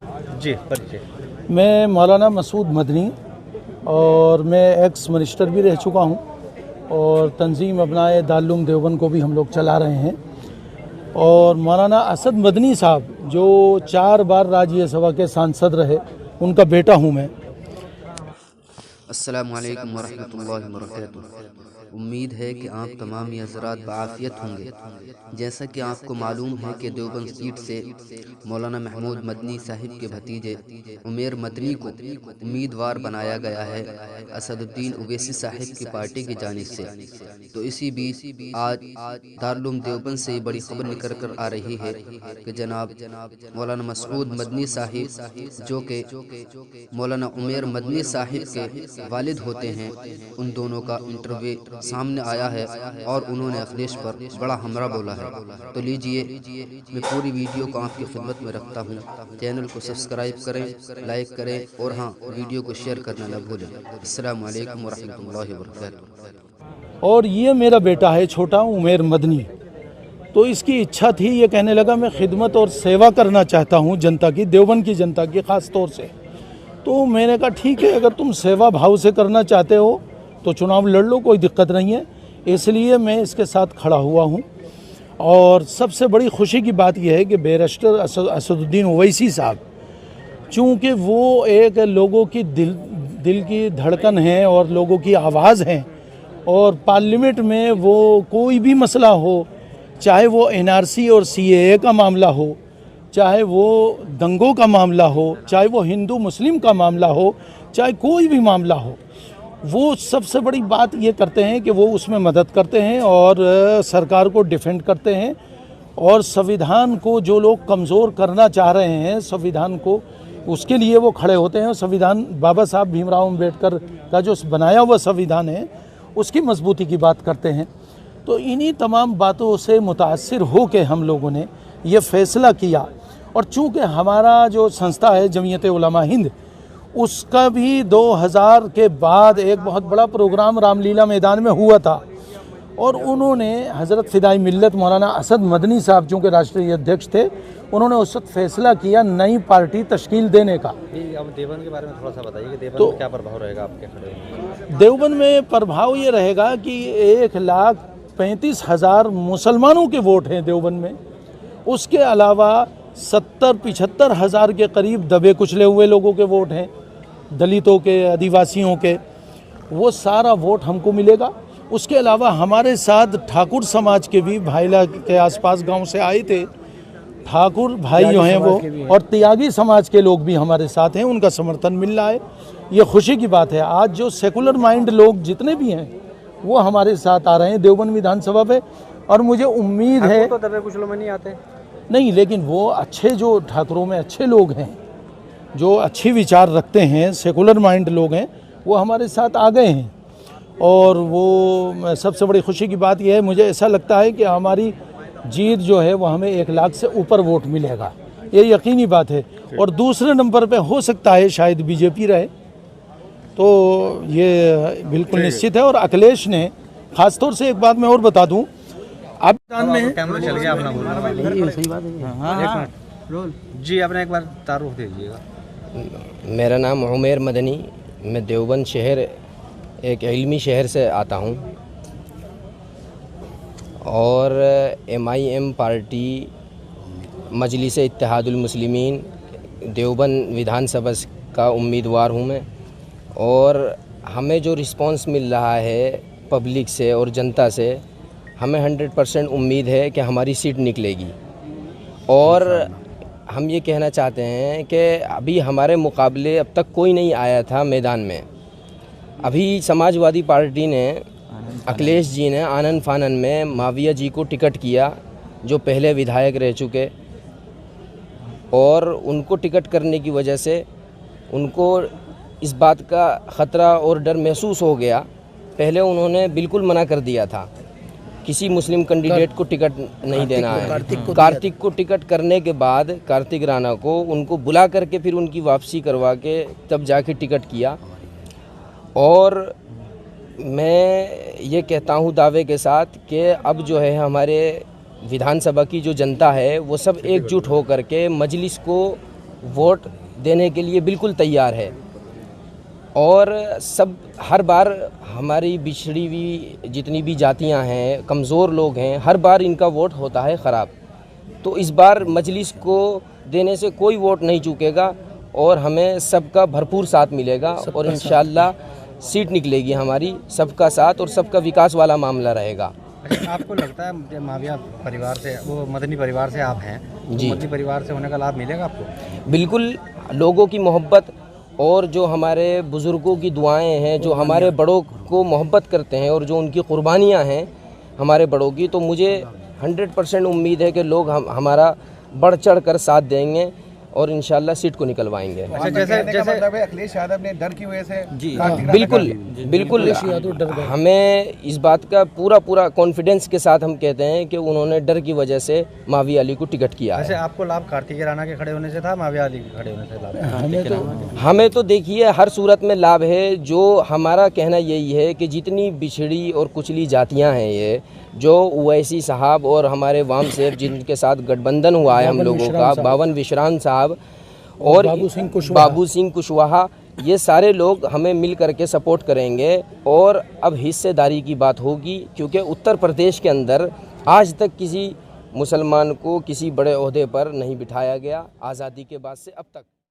जी परिचय। मैं मौलाना मसूद मदनी और मैं एक्स मिनिस्टर भी रह चुका हूँ और तंजीम अपनाए दारुल देवबंद को भी हम लोग चला रहे हैं। और मौलाना असद मदनी साहब जो 4 बार राज्यसभा के सांसद रहे, उनका बेटा हूँ मैं। अस्सलामु अलैकुम वरहमतुल्लाहि वबरकातुहू। उम्मीद है कि आप तमाम हज़रात बाआफ़ियत होंगे। जैसा कि आपको मालूम है कि देवबंद सीट से मौलाना महमूद मदनी साहिब के भतीजे उमेर मदनी को उम्मीदवार बनाया गया है असदुद्दीन ओवैसी साहिब की पार्टी की जानिब से। तो इसी बीच आज दारुल देवबंद से बड़ी खबर निकल कर आ रही है कि जनाब मौलाना मसूद मदनी साहिब जो कि मौलाना उमेर मदनी साहिब के वालिद होते हैं, उन दोनों का इंटरव्यू सामने आया है और उन्होंने अखिलेश पर बड़ा हमला बोला है। तो लीजिए, मैं पूरी वीडियो को आपकी खिदमत में रखता हूँ। चैनल को सब्सक्राइब करें, लाइक करें और हाँ, वीडियो को शेयर करना न भूलें। अस्सलामु अलैकुम वरहमतुल्लाहि वबरकातुहू। और ये मेरा बेटा है छोटा उमेर मदनी। तो इसकी इच्छा थी, ये कहने लगा मैं खिदमत और सेवा करना चाहता हूँ जनता की, देवबंद की जनता की ख़ास तौर से। तो मैंने कहा ठीक है, अगर तुम सेवा भाव से करना चाहते हो तो चुनाव लड़ लो, कोई दिक्कत नहीं है। इसलिए मैं इसके साथ खड़ा हुआ हूँ। और सबसे बड़ी खुशी की बात यह है कि बैरिस्टर असदुद्दीन ओवैसी साहब, चूँकि वो एक लोगों की दिल की धड़कन है और लोगों की आवाज़ हैं, और पार्लियामेंट में वो कोई भी मसला हो, चाहे वो एनआरसी और सीएए का मामला हो, चाहे वो दंगों का मामला हो, चाहे वो हिंदू मुस्लिम का मामला हो, चाहे कोई भी मामला हो, वो सबसे बड़ी बात ये करते हैं कि वो उसमें मदद करते हैं और सरकार को डिफेंड करते हैं। और संविधान को जो लोग कमज़ोर करना चाह रहे हैं, संविधान को, उसके लिए वो खड़े होते हैं। संविधान बाबा साहब भीमराव अम्बेडकर का जो बनाया हुआ संविधान है, उसकी मजबूती की बात करते हैं। तो इन्हीं तमाम बातों से मुतासिर हो के हम लोगों ने ये फ़ैसला किया। और चूँकि हमारा जो संस्था है जमीयत उलमा हिंद, उसका भी 2000 के बाद एक बहुत बड़ा प्रोग्राम रामलीला मैदान में हुआ था, और उन्होंने हज़रत फ़िदाई मिल्लत मौलाना असद मदनी साहब चूँकि राष्ट्रीय अध्यक्ष थे, उन्होंने उस वक्त फ़ैसला किया नई पार्टी तश्कील देने का। अब देवबंद के बारे में थोड़ा सा बताइए कि देवबंद में क्या प्रभाव रहेगा आपके खड़े? देवबंद में प्रभाव ये रहेगा कि 1,35,000 मुसलमानों के वोट हैं देवबंद में। उसके अलावा 70-75 हज़ार के करीब दबे कुचले हुए लोगों के वोट हैं, दलितों के, आदिवासियों के, वो सारा वोट हमको मिलेगा। उसके अलावा हमारे साथ ठाकुर समाज के भी, भाईला के आसपास गांव से आए थे ठाकुर भाई जो हैं वो, और त्यागी समाज के लोग भी हमारे साथ हैं, उनका समर्थन मिल रहा है। ये खुशी की बात है। आज जो सेकुलर माइंड लोग जितने भी हैं वो हमारे साथ आ रहे हैं देवबंद विधानसभा पे, और मुझे उम्मीद है तो दबे कुचलों में नहीं आते नहीं, लेकिन वो अच्छे, जो ठाकुरों में अच्छे लोग हैं, जो अच्छे विचार रखते हैं, सेकुलर माइंड लोग हैं, वो हमारे साथ आ गए हैं। और वो सबसे बड़ी खुशी की बात यह है, मुझे ऐसा लगता है कि हमारी जीत जो है वो हमें 1 लाख से ऊपर वोट मिलेगा, ये यकीनी बात है। और दूसरे नंबर पे हो सकता है शायद बीजेपी रहे, तो ये बिल्कुल निश्चित है। और अखिलेश ने ख़ासतौर से एक बात मैं और बता दूं, आप में कैमरा चल गया, अपना बोलना सही बात है। जी, अपना एक बार तारुफ दे दीजिएगा। मेरा नाम उमेर मदनी, मैं देवबंद शहर, एक इल्मी शहर से आता हूँ, और MIM पार्टी मजलिस इत्तेहादुल मुस्लिमीन देवबंद विधानसभा का उम्मीदवार हूँ मैं। और हमें जो रिस्पांस मिल रहा है पब्लिक से और जनता से, हमें 100% उम्मीद है कि हमारी सीट निकलेगी। और हम ये कहना चाहते हैं कि अभी हमारे मुकाबले अब तक कोई नहीं आया था मैदान में। अभी समाजवादी पार्टी ने, अखिलेश जी ने आनन फानन में माविया जी को टिकट किया, जो पहले विधायक रह चुके, और उनको टिकट करने की वजह से उनको इस बात का ख़तरा और डर महसूस हो गया। पहले उन्होंने बिल्कुल मना कर दिया था, किसी मुस्लिम कैंडिडेट को टिकट नहीं देना है। कार्तिक को टिकट करने के बाद, कार्तिक राणा को, उनको बुला करके फिर उनकी वापसी करवा के तब जाके टिकट किया। और मैं ये कहता हूँ दावे के साथ कि अब जो है हमारे विधानसभा की जो जनता है वो सब एकजुट हो कर के मजलिस को वोट देने के लिए बिल्कुल तैयार है। और सब हर बार हमारी बिछड़ी हुई जितनी भी जातियां हैं, कमज़ोर लोग हैं, हर बार इनका वोट होता है ख़राब। तो इस बार मजलिस को देने से कोई वोट नहीं चूकेगा और हमें सबका भरपूर साथ मिलेगा और इंशाअल्लाह सीट निकलेगी हमारी। सबका साथ और सबका विकास वाला मामला रहेगा। अच्छा, आपको लगता है माविया परिवार से, वो मदनी परिवार से आप हैं, जी। मदनी परिवार से होने का लाभ मिलेगा आपको? बिल्कुल, लोगों की मोहब्बत और जो हमारे बुज़ुर्गों की दुआएं हैं, जो हमारे बड़ों को मोहब्बत करते हैं और जो उनकी कुर्बानियां हैं हमारे बड़ों की, तो मुझे 100% उम्मीद है कि लोग हमारा बढ़ चढ़ कर साथ देंगे और इंशाल्लाह सीट को निकलवाएंगे। अच्छा, जैसे अखिलेश यादव ने डर की वजह से बिल्कुल हमें इस बात का पूरा कॉन्फिडेंस के साथ हम कहते हैं कि उन्होंने डर की वजह से माविया अली को टिकट किया वैसे है। आपको लाभ कार्तिक राणा के खड़े होने से था, माविया अली के खड़े होने से लाभ? हमें तो देखिए हर सूरत में लाभ है। जो हमारा कहना यही है कि जितनी बिछड़ी और कुचली जातियां हैं, ये जो ओवैसी साहब और हमारे वाम सेब जिनके साथ गठबंधन हुआ है हम लोगों का, बावन विश्राम साहब और बाबू सिंह कुशवाहा, ये सारे लोग हमें मिल करके सपोर्ट करेंगे और अब हिस्सेदारी की बात होगी। क्योंकि उत्तर प्रदेश के अंदर आज तक किसी मुसलमान को किसी बड़े ओहदे पर नहीं बिठाया गया आज़ादी के बाद से अब तक।